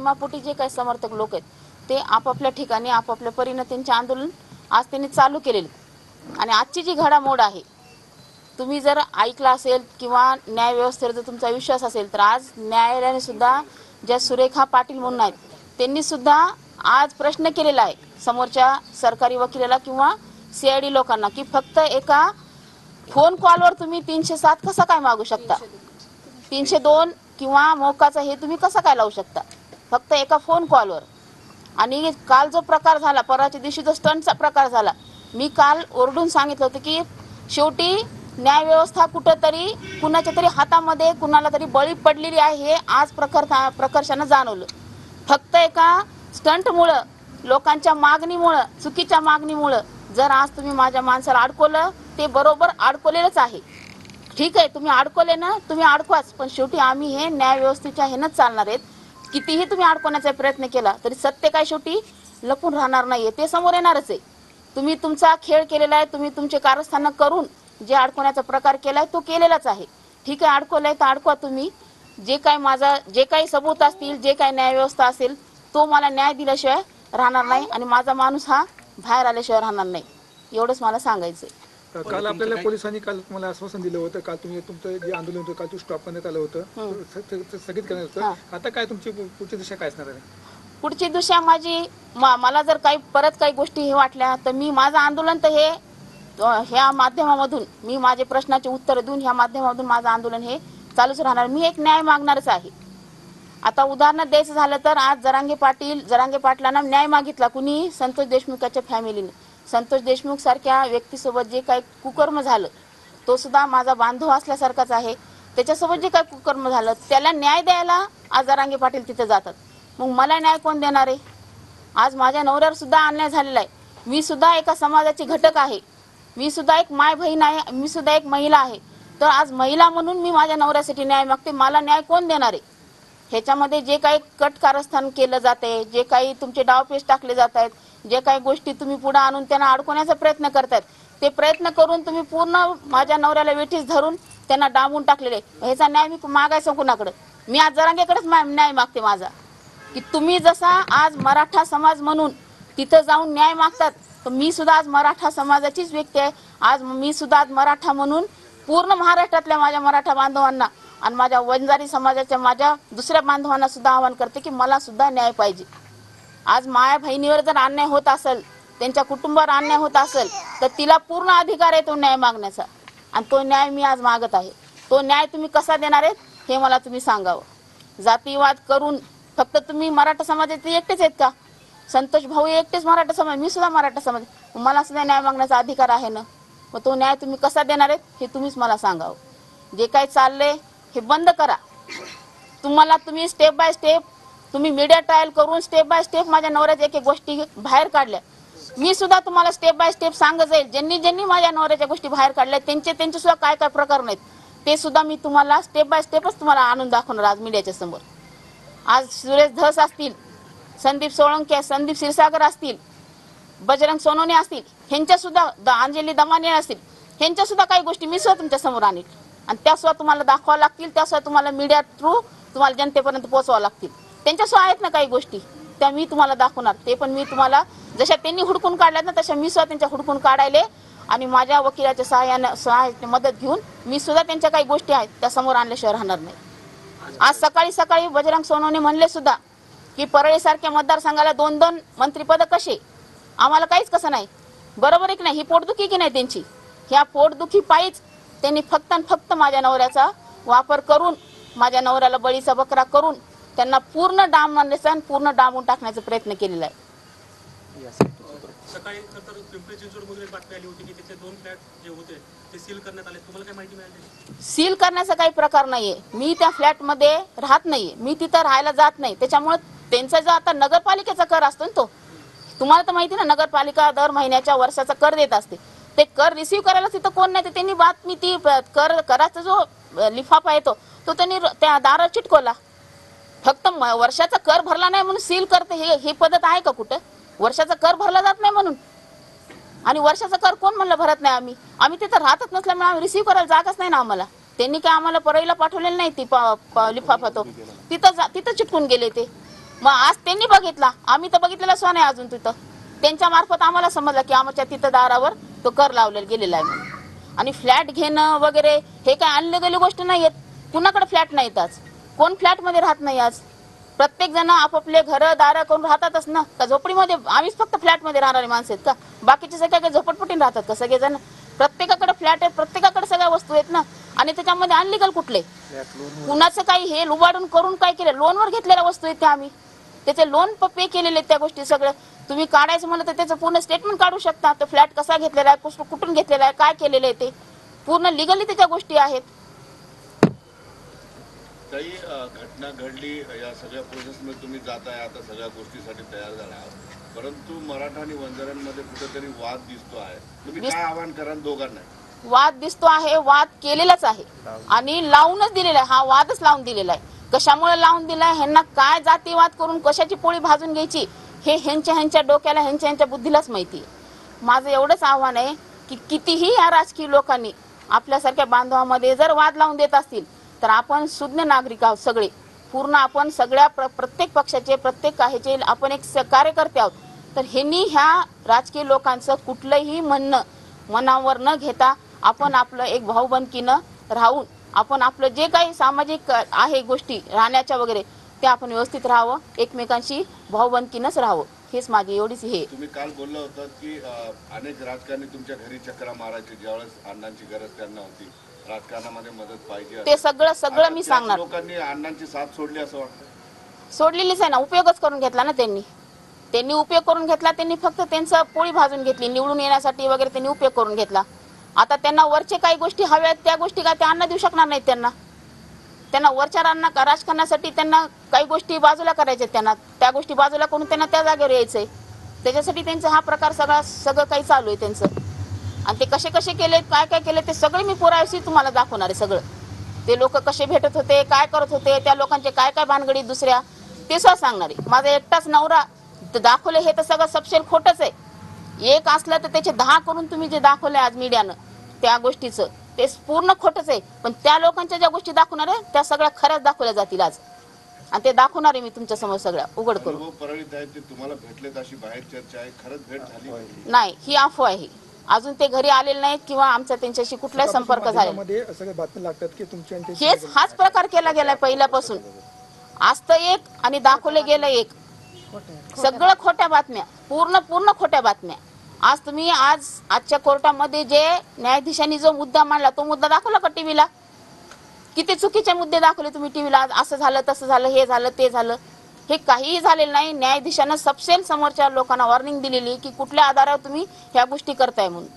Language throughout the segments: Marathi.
प्रेमापोटी जे काही समर्थक लोक आहेत ते आपापल्या ठिकाणी आपापल्या परीने त्यांचे आंदोलन आज त्यांनी चालू केलेले. आणि आजची जी घडामोड आहे, तुम्ही जर ऐकला असेल किंवा न्याय व्यवस्थेवर जर तुमचा विश्वास असेल तर आज न्यायालयाने सुद्धा ज्या सुरेखा पाटील म्हणून आहेत त्यांनी सुद्धा आज प्रश्न केलेला आहे समोरच्या सरकारी वकिलाला किंवा CID लोकांना की फक्त एका फोन कॉलवर तुम्ही 307 कसा काय मागू शकता, 302 किंवा मोक्काचा हे तुम्ही कसा काय लावू शकता फक्त एका फोन कॉलवर. आणि काल जो प्रकार झाला, परवाच्या दिवशी जो स्टंटचा प्रकार झाला, मी काल ओरडून सांगितलं होतं की शेवटी न्याय व्यवस्था कुठंतरी कुणाच्या तरी हातामध्ये कुणाला तरी बळी पडलेली आहे हे आज प्रकर्षानं जाणवलं. फक्त एका स्टंटमुळं, लोकांच्या मागणीमुळं, चुकीच्या मागणीमुळं जर आज तुम्ही माझ्या माणसाला अडकवलं, ते बरोबर अडकवलेलंच आहे. ठीक आहे, तुम्ही अडकवले ना, तुम्ही अडकवाच, पण शेवटी आम्ही हे न्याय व्यवस्थेच्या ह्यानंच चालणार आहेत. कितीही तुम्ही अडकवण्याचा प्रयत्न केला तरी सत्य काय शेवटी लपून राहणार नाहीये, ते समोर येणारच आहे. तुम्ही तुमचा खेळ केलेला आहे, तुम्ही तुमचे कारस्थानं करून जे अडकवण्याचा प्रकार केलाय तो केलेलाच आहे. ठीक आहे, अडकवलाय तर अडकवा तुम्ही. जे काही सबूत असतील, जे काही न्याय व्यवस्था असेल तो मला न्याय दिल्याशिवाय राहणार नाही आणि माझा माणूस हा बाहेर आल्याशिवाय राहणार नाही, एवढंच मला सांगायचंय. काल आपल्याला पोलिसांनी काल तुम्हाला आश्वासन दिलं होतं, काल तुम्ही तुमचं जे आंदोलन होतं काल स्टॉप करण्यात आलं होतं, स्थगित करण्यात होतं. आता काय तुमची पुढची दिशा काय असणार आहे? पुढची दिशा माझी, मला जर काही परत काही गोष्टी हे वाटल्या तर मी माझं आंदोलन तर हे ह्या माध्यमामधून मी माझे प्रश्नाचे उत्तर देऊन ह्या माध्यमामधून माझं आंदोलन हे चालूच राहणार. मी एक न्याय मागणारच आहे. आता उदाहरण द्यायचं झालं तर आज जरांगे पाटलांना न्याय मागितला कुणी, संतोष देशमुखाच्या फॅमिलीने. संतोष देशमुख सारख्या व्यक्तीसोबत जे काही कुकर्म झालं, तो सुद्धा माझा बांधव असल्यासारखाच आहे. त्याच्यासोबत जे काही कुकर्म झालं त्याला न्याय द्यायला आज जरांगे पाटील तिथे जातात. मग मला न्याय कोण देणार आहे? आज माझ्या नवऱ्यावर सुद्धा अन्याय झालेला आहे. मी सुद्धा एका समाजाची घटक आहे, मी सुद्धा एक माय बहीण आहे, मी सुद्धा एक महिला आहे. तर आज महिला म्हणून मी माझ्या नवऱ्यासाठी न्याय मागते. मला न्याय कोण देणार आहे? ह्याच्यामध्ये जे काही कट कारस्थान केलं जाते, जे काही तुमचे डावपेच टाकले जात आहेत, जे काही गोष्टी तुम्ही पुढे आणून त्यांना अडकवण्याचा प्रयत्न करतायत, ते प्रयत्न करून तुम्ही पूर्ण माझ्या नवऱ्याला वेठीस धरून त्यांना डांबून टाकलेले. ह्याचा न्याय मी मागायचं कुणाकडे? मी आज जरांगेकडेच न्याय मागते माझा. की तुम्ही जसा आज मराठा समाज म्हणून तिथं जाऊन न्याय मागतात, तर मी सुद्धा आज मराठा समाजाचीच व्यक्ती आहे. आज मी सुद्धा आज मराठा म्हणून पूर्ण महाराष्ट्रातल्या माझ्या मराठा बांधवांना आणि माझ्या वंजारी समाजाच्या माझ्या दुसऱ्या बांधवांना सुद्धा आवाहन करते की मला सुद्धा न्याय पाहिजे. आज माया बहिणीवर जर अन्याय होत असेल, त्यांच्या कुटुंबावर अन्याय होत असेल, तर तिला पूर्ण अधिकार आहे तो न्याय मागण्याचा, आणि तो न्याय मी आज मागत आहे. तो न्याय तुम्ही कसा देणार आहेत हे मला तुम्ही सांगावं. जातीवाद करून फक्त तुम्ही मराठा समाजाचे एकटेच आहेत का? संतोष भाऊ एकटेच मराठा समाज, मी सुद्धा मराठा समाज, मला सुद्धा न्याय मागण्याचा अधिकार आहे ना. मग तो न्याय तुम्ही कसा देणार आहेत हे तुम्हीच मला सांगावं. जे काही चाललंय हे बंद करा. तुम्ही स्टेप बाय स्टेप तुम्ही मीडिया ट्रायल करून स्टेप बाय स्टेप माझ्या नवऱ्याच्या एक गोष्टी बाहेर काढल्या. मी सुद्धा तुम्हाला स्टेप बाय स्टेप सांगत जाईल. ज्यांनी माझ्या नवऱ्याच्या गोष्टी बाहेर काढल्या त्यांचे सुद्धा काय काय प्रकार नाहीत ते सुद्धा मी तुम्हाला स्टेप बाय स्टेपच तुम्हाला आणून दाखवणार आज मीडियाच्या समोर. आज सुरेश धस असतील, संदीप सोळंके, संदीप क्षीरसागर असतील, बजरंग सोनवणे असतील, ह्यांच्या सुद्धा अंजली दमाने असतील, ह्यांच्या सुद्धा काही गोष्टी मी सुद्धा तुमच्या समोर आणील आणि त्या सुद्धा तुम्हाला दाखवावं लागतील. त्या सुद्धा तुम्हाला मीडिया थ्रू तुम्हाला जनतेपर्यंत पोहोचवावं लागतील. त्यांच्यासुद्धा आहेत ना काही गोष्टी, त्या मी तुम्हाला दाखवणार. ते पण मी तुम्हाला जशा त्यांनी हुडकून काढल्यात ना तशा मी सुद्धा त्यांच्या हुडकून काढायले आणि माझ्या वकिलाच्या सहाय्याने मदत घेऊन मी सुद्धा त्यांच्या काही गोष्टी आहेत त्या समोर आणल्याशिवाय राहणार नाही. आज सकाळी बजरंग सोनवणे म्हणले सुद्धा की परळीसारख्या मतदारसंघाला 2-2 मंत्रिपद कसे? आम्हाला काहीच कसं नाही. बरोबर आहे की नाही? ही पोटदुखी की नाही त्यांची? ह्या पोटदुखी पायीच त्यांनी फक्त माझ्या नवऱ्याचा वापर करून, माझ्या नवऱ्याला बळीचा बकरा करून त्यांना पूर्ण डांबून टाकण्याचा प्रयत्न केलेला आहे. सकाळी तर पिंपरी चिंचवडमधून एक बातमी आली होती की तिथे 2 फ्लॅट जे होते ते सील करण्यात आले. तुम्हाला काय माहिती मिळाली? सील करण्याचा काही प्रकार नाहीये. मी त्या फ्लॅटमध्ये राहत नाहीये, मी तिथं राहायला जात नाही. त्याच्यामुळे त्यांचा जो आता नगरपालिकेचा कर असतो ना, तो तुम्हाला तर माहिती ना, नगरपालिका दर महिन्याच्या वर्षाचा कर देत असते. ते कर रिसीव्ह करायला तिथं कोण नाही. त्यांनी बातमी ती कराचा जो लिफाफा येतो तो त्यांनी त्या दारात चिटकवला. फक्त वर्षाचा कर भरला नाही म्हणून सील करते हे पद्धत आहे का कुठं? वर्षाचा कर भरला जात नाही म्हणून, आणि वर्षाचा कर कोण म्हणलं भरत नाही? आम्ही तिथं राहतच नसल्यामुळे आम्ही रिसीव्ह करायला जागाच नाही ना आम्हाला. त्यांनी काय आम्हाला परळीला पाठवलेलं नाही ती लिफाफा, तो तिथं चिटकून गेले ते. मग आज त्यांनी बघितला, आम्ही तर बघितलेलाच नाही अजून तिथं. त्यांच्या मार्फत आम्हाला समजलं की आमच्या तिथं दारावर तो कर लावलेला गेलेला आहे म्हणून. आणि फ्लॅट घेणं वगैरे हे काय अनलिगली गोष्ट नाही आहेत. कुणाकडे फ्लॅट नाहीत आज, कोण फ्लॅटमध्ये राहत नाही आज. प्रत्येक जण आपापले घरं दारं करून राहतातच ना. का झोपडीमध्ये आम्हीच फक्त फ्लॅटमध्ये राहणारे माणसं आहेत का? बाकीचे सगळे काय झोपडपट्टीने राहतात का सगळेजण? प्रत्येकाकडे फ्लॅट आहे, प्रत्येकाकडे सगळ्या वस्तू आहेत ना. आणि त्याच्यामध्ये अनलिगल कुठले कुणाचं काही हे लुबाडून करून काय केलं? लोनवर घेतलेल्या वस्तू आहेत त्या. आम्ही त्याचे लोन पे केलेले आहेत त्या गोष्टी सगळं. तुम्ही काढायचं म्हणलं तर त्याचं पूर्ण स्टेटमेंट काढू शकता. तो फ्लॅट कसा घेतलेला आहे, कुठून घेतलेला आहे, काय केलेलं आहे, ते पूर्ण लिगली त्याच्या गोष्टी आहेत. काही घटना घडली, या सगळ्या प्रोसेसमध्ये तुम्ही जाताय, आता सगळ्या गोष्टीसाठी तयार झाला आहात, परंतु मराठा आणि वंजाऱ्यांमध्ये कुठेतरी वाद दिसतो आहे. तुम्ही काय आवाहन कराल दोघांना? वाद दिसतो आहे, वाद केलेलाच आहे आणि लावूनच दिलेला आहे. हा वादच लावून दिलेला आहे. कशामुळे लावून दिलाय? ह्यांना काय जातीवाद करून कशाची पोळी भाजून घ्यायची हे ह्यांच्या डोक्याला, ह्यांच्या बुद्धीलाच माहिती आहे. माझं एवढंच आव्हान आहे की कितीही या राजकीय लोकांनी आपल्यासारख्या बांधवामध्ये जर वाद लावून देत असतील तर आपण सुज्ञ नागरिक आहोत सगळे. पूर्ण आपण सगळ्या प्रत्येक पक्षाचे, प्रत्येक ह्याचे आपण एक कार्यकर्ते आहोत. तर ह्यांनी ह्या राजकीय लोकांचं कुठलंही म्हणणं मनावर न घेता आपण आपलं एक भाऊबंदकीनं राहून आपण आपलं जे काही सामाजिक आहे गोष्टी राहण्याच्या वगैरे ते आपण व्यवस्थित राहावं, एकमेकांशी भाऊबंदकीनंच राहावं. हेच माझी एवढीच हे. तुम्ही काल बोलला होता की अनेक राजकारणी तुमच्या घरी चक्रा मारायचे ज्यावेळेस अण्णांची गरज त्यांना होती, राजकारणामध्ये मदत पाहिजे, ते सगळं मी सांगणार. लोकांनी अण्णांची साथ सोडली असं वाटतं? सोडलेलीच आहे ना. उपयोगच करून घेतला ना त्यांनी उपयोग करून घेतला. त्यांनी फक्त त्यांचं पोळी भाजून घेतली निवडून येण्यासाठी वगैरे. त्यांनी उपयोग करून घेतला. आता त्यांना वरचे काही गोष्टी हव्यात त्या गोष्टी काय ते अण्णा देऊ शकणार नाहीत. त्यांना वरच्या राजकारणासाठी त्यांना काही गोष्टी बाजूला करायच्या. त्यांना त्या गोष्टी बाजूला करून त्यांना त्या जागेवर यायचंय. त्याच्यासाठी त्यांचा हा प्रकार सगळं काही चालू आहे त्यांचं. आणि ते कसे केले, काय केले ते सगळे मी पुराव्याशी तुम्हाला दाखवणार आहे. सगळं ते लोक कसे भेटत होते, काय करत होते, त्या लोकांचे काय भानगडी दुसऱ्या ते सुद्धा सांगणार आहे. माझा एकटाच नवरा दाखवले हे तर सगळं सपशेल खोटच आहे. एक असलं तर त्याचे 10 करून तुम्ही जे दाखवले आज मीडियानं त्या गोष्टीचं ते पूर्ण खोटच आहे. पण त्या लोकांच्या ज्या गोष्टी दाखवणार आहे त्या सगळ्या खऱ्याच दाखवल्या जातील आज. आणि ते दाखवणार आहे मी तुमच्या समोर सगळ्या उघड करून. परळीत आहे ते तुम्हाला भेटलेत अशी बाहेर चर्चा आहे, खरंच भेट झाली नाही? ही अफवा आहे. अजून ते घरी आलेले नाहीत किंवा आमचा त्यांच्याशी कुठलाही संपर्क झाला. हाच प्रकार केला गेलाय पहिल्यापासून. आज तर एक आणि दाखवले गेलं एक. सगळं खोट्या बातम्या, पूर्ण खोट्या बातम्या. आज तुम्ही आजच्या कोर्टामध्ये जे न्यायाधीशांनी जो मुद्दा मांडला तो मुद्दा दाखवला का टीव्हीला? किती चुकीचे मुद्दे दाखवले तुम्ही टीव्हीला. असं झालं, तसं झालं, हे झालं, ते झालं. हे काहीही झालेलं नाही. न्यायाधीशानं सपशेल समोरच्या लोकांना वॉर्निंग दिलेली की कुठल्या आधारावर तुम्ही ह्या गोष्टी करताय म्हणून.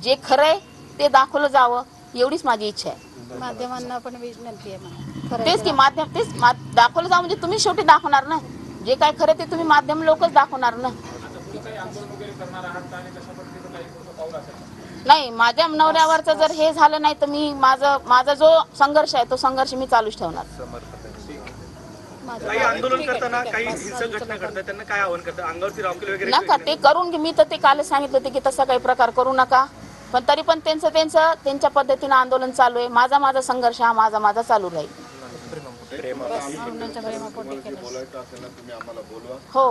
जे खरंय ते दाखवलं जावं एवढीच माझी इच्छा आहे. माध्यमांना पण विनंती आहे. तेच की दाखवलं जावं म्हणजे तुम्ही शेवटी दाखवणार ना. जे काय खरं ते तुम्ही माध्यम लोकच दाखवणार ना. नाही, माझ्या नवऱ्यावरचं जर हे झालं नाही तर मी माझा जो संघर्ष आहे तो संघर्ष मी चालूच ठेवणार. काही आंदोलन करताना काही हिंसक घटना घडतात त्यांना काय आवाहन करतात? अंगावरती रावकेल वगैरे नका ते करून घे. मी तर ते कालच सांगितलं होते की तसा काही प्रकार करू नका. पण तरी पण त्यांच्या पद्धतीनं आंदोलन चालू आहे. माझा संघर्ष हा माझा चालू राहील. बोलायचं असेल ना तुम्ही आम्हाला बोलवा. हो.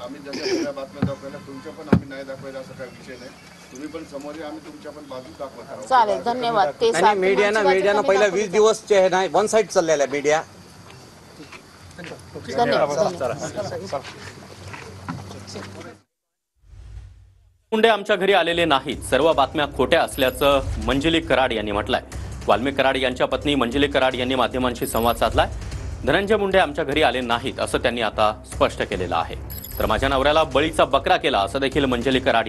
आम्ही जसं सगळ्या बातम्या दाखवायला तुमच्या पण आम्ही नाही दाखवायला असं काही विषय नाही. तुम्ही पण समोर या, आम्ही तुमच्या पण बाजू दाखवत आहोत. चालेल, धन्यवाद. ते मीडियानं पहिला 20 दिवस जे आहे ना वन साइड चाललेला आहे मीडिया. मुंडे आमच्या घरी आलेले नाहीत, सर्व बातम्या खोट्या असल्याचं मंजिली कराड यांनी म्हटलंय. वाल्मिक कराड यांच्या पत्नी मंजिली कराड यांनी माध्यमांशी संवाद साधलाय. धनंजय मुंडे आमच्या घरी आले नाहीत असं त्यांनी आता स्पष्ट केलेलं आहे. तर माझ्या नवऱ्याला बळीचा बकरा केला असं देखील मंजिली कराड